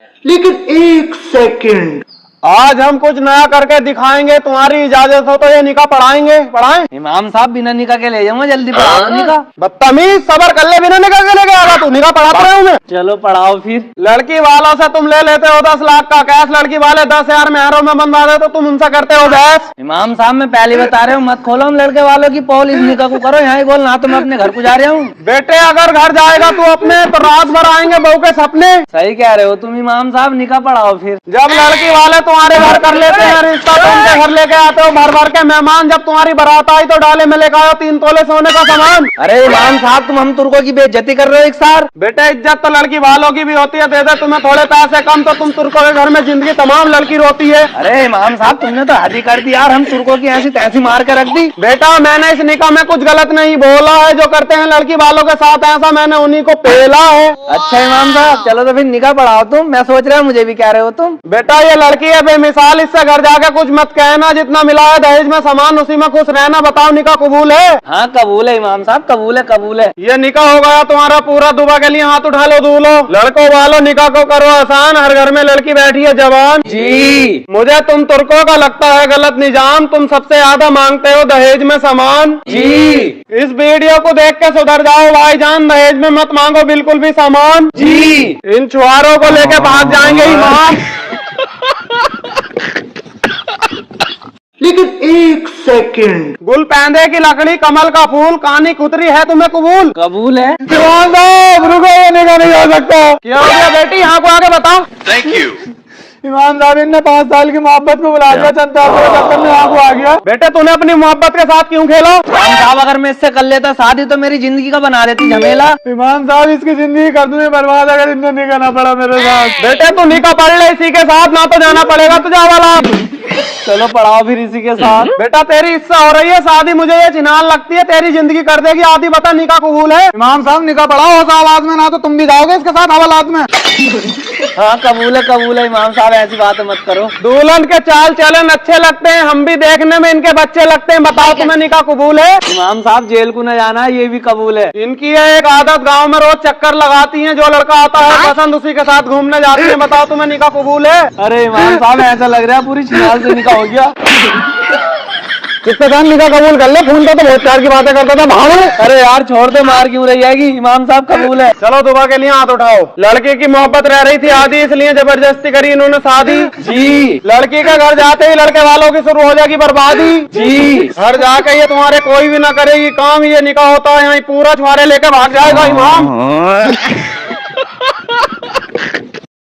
लेकिन एक सेकंड, आज हम कुछ नया करके दिखाएंगे। तुम्हारी इजाजत हो तो ये निकाह पढ़ाएंगे। पढ़ाएं? इमाम साहब बिना निकाह के ले जाऊंगा, जल्दी पढ़ाओ निकाह। बदतमीज, सबर कर ले, बिना निकाह के लेके आगा तू। निकाह पढ़ाता रहा हूं मैं। चलो पढ़ाओ फिर। लड़की वालों से तुम ले लेते हो 10 लाख का कैश, लड़की वाले 10,000 मेहरों में बंधवा दे तो तुम उनसे करते हो बहस। इमाम साहब मैं पहले बता रहा हूँ, मत खोलो हम लड़के वालों की पोल। इस निकाह को करो यहाँ ही बोल, ना तो मैं अपने घर को जा रहा हूँ। बेटे अगर घर जाएगा तू अपने तो रात भर आएंगे बहू के सपने। सही कह रहे हो तुम इमाम साहब, निकाह पढ़ाओ फिर। जब लड़की वाले तुम्हारे घर कर लेते हैं रिश्ता तो उनके घर लेके आते हो भर भर के मेहमान। जब तुम्हारी बारात आई तो डाले में लेकर आयो 3 तोले सोने का सामान। अरे इमाम साहब तुम हम तुर्कों की बेइज्जती कर रहे हो एक सार। बेटे इज्जत तो लड़की वालों की भी होती है, दे दे तुम्हें थोड़े पैसे कम तो तुम तुर्कों के घर में जिंदगी तमाम लड़की रोती है। अरे इमाम साहब तुमने तो हद ही कर दी यार, हम तुर्कों की ऐसी तैसी मार के रख दी। बेटा मैंने इस निकाह में कुछ गलत नहीं बोला है, जो करते हैं लड़की वालों के साथ ऐसा मैंने उन्हीं को पेला है। अच्छा इमाम साहब चलो तो फिर निकाह पढ़ाओ तुम। मैं सोच रहा हूँ मुझे भी कह रहे हो तुम। बेटा ये लड़की है बेमिसाल, इससे घर जाके कुछ मत कहना। जितना मिला है दहेज में सामान उसी में खुश रहना। बताओ निकाह कबूल है? हाँ कबूल है इमाम साहब, कबूल है कबूल है। ये निकाह हो गया तुम्हारा पूरा। दुबा के लिए हाथ उठा लो, दूल्हो। लड़कों वालों निकाह को करो आसान, हर घर में लड़की बैठी है जवान। जी मुझे तुम तुर्कों का लगता है गलत निजाम, तुम सबसे ज्यादा मांगते हो दहेज में सामान। जी इस वीडियो को देख के सुधर जाओ भाईजान, दहेज में मत मांगो बिल्कुल भी सामान। जी इन छुआरों को लेके भाग जाएंगे इमाम। लेकिन एक सेकंड, गुल पैंदे की लकड़ी, कमल का फूल, कानी कुतरी है तुम्हें कबूल? कबूल है। दीवान साहब रुको, ये निकाह नहीं हो सकता। क्या हो गया बेटी, यहाँ को आगे बताओ। Thank you. इमाम साहब इनने 5 साल की मोहब्बत को बुला दिया, चंद चक्कर में यहाँ को आ गया। बेटे तूने अपनी मोहब्बत के साथ क्यों खेला? इमाम साहब अगर मैं इससे कर लेता शादी तो मेरी जिंदगी का बना देती झमेला। इमाम साहब इसकी जिंदगी कर दूंगी बर्बाद अगर इनने निकाह ना पड़ा मेरे साथ। बेटे तू निकाह पढ़ ले इसी के साथ, ना तो जाना पड़ेगा तुझे वाला। चलो पढ़ाओ फिर इसी के साथ। बेटा तेरी इच्छा हो रही है शादी, मुझे ये चिन्हान लगती है तेरी जिंदगी कर देगी आधी। बता निकाह कबूल है? इमाम साहब निकाह पढ़ाओ उस आवाज में, ना तो तुम भी जाओगे इसके साथ हवालात में। हाँ कबूल है इमाम साहब, ऐसी बात मत करो। दुल्हन के चाल चलन अच्छे लगते हैं, हम भी देखने में इनके बच्चे लगते हैं। बताओ तुम्हें निकाह कबूल है? इमाम साहब जेल को न जाना ये भी कबूल है। इनकी ये एक आदत, गांव में रोज चक्कर लगाती हैं, जो लड़का आता है पसंद उसी के साथ घूमने जाती है। बताओ तुम्हें निकाह कबूल है? अरे इमाम साहब ऐसा लग रहा है पूरी छिनाल से निकाह हो गया। कितने टाइम निकाह कबूल कर ले, फोन तो बहुत प्यार की बातें करता था। भाग। अरे यार छोड़ दे, मार क्यों रही जाएगी। इमाम साहब कबूल है। चलो दुबा के लिए हाथ उठाओ। लड़की की मोहब्बत रह रही थी आधी, इसलिए जबरदस्ती करी इन्होंने शादी। जी लड़की के घर जाते ही लड़के वालों की शुरू हो जाएगी बर्बादी। जी घर जाके ये तुम्हारे कोई भी ना करेगी काम, ये निकाह होता है यहाँ पूरा छुआरे लेके भाग जाएगा इमाम।